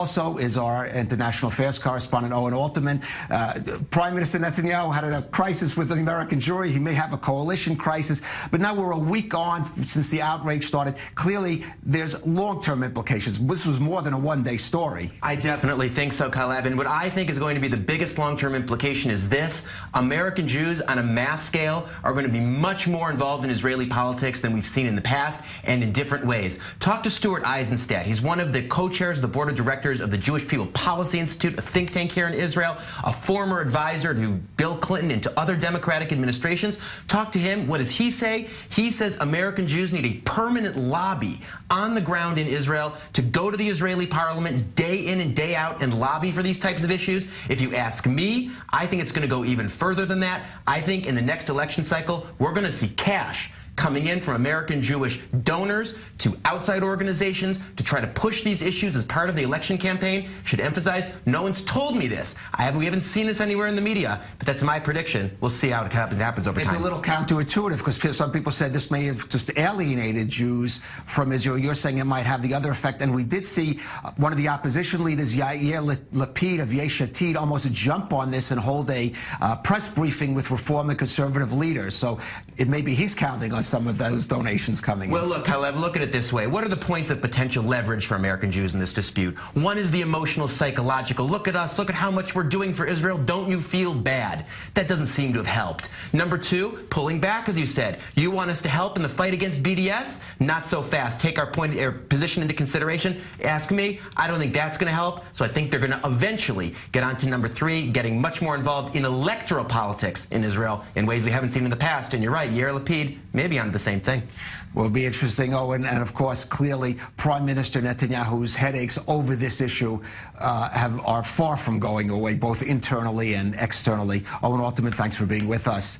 Also is our international affairs correspondent, Owe Alterman. Prime Minister Netanyahu had a crisis with the American jury. He may have a coalition crisis, but now we're a week on since the outrage started. Clearly, there's long-term implications. This was more than a one-day story. I definitely think so, Calev. And what I think is going to be the biggest long-term implication is this. American Jews on a mass scale are going to be much more involved in Israeli politics than we've seen in the past, and in different ways. Talk to Stuart Eisenstadt. He's one of the co-chairs of the board of directors of the Jewish People Policy Institute, a think tank here in Israel, a former advisor to Bill Clinton and to other Democratic administrations. Talk to him. What does he say? He says American Jews need a permanent lobby on the ground in Israel to go to the Israeli parliament day in and day out and lobby for these types of issues. If you ask me, I think it's going to go even further than that. I think in the next election cycle, we're going to see cash coming in from American Jewish donors to outside organizations to try to push these issues as part of the election campaign. Should emphasize, no one's told me this. We haven't seen this anywhere in the media, but that's my prediction. We'll see how it happens over time. It's a little counterintuitive because some people said this may have just alienated Jews from Israel. You're saying it might have the other effect. And we did see one of the opposition leaders, Yair Lapid of Yesh Atid, almost jump on this and hold a press briefing with reform and conservative leaders. So it may be he's counting on some of those donations coming in. Well, look, Calev, look at it this way. What are the points of potential leverage for American Jews in this dispute? One is the emotional, psychological. Look at us. Look at how much we're doing for Israel. Don't you feel bad? That doesn't seem to have helped. Number two, pulling back, as you said. You want us to help in the fight against BDS? Not so fast. Take our position into consideration. Ask me. I don't think that's going to help. So I think they're going to eventually get on to number three, getting much more involved in electoral politics in Israel in ways we haven't seen in the past. And you're right, Yair Lapid, maybe on the same thing. Will be interesting, Owen, and of course, clearly, Prime Minister Netanyahu's headaches over this issue are far from going away, both internally and externally. Owe Alterman, thanks for being with us.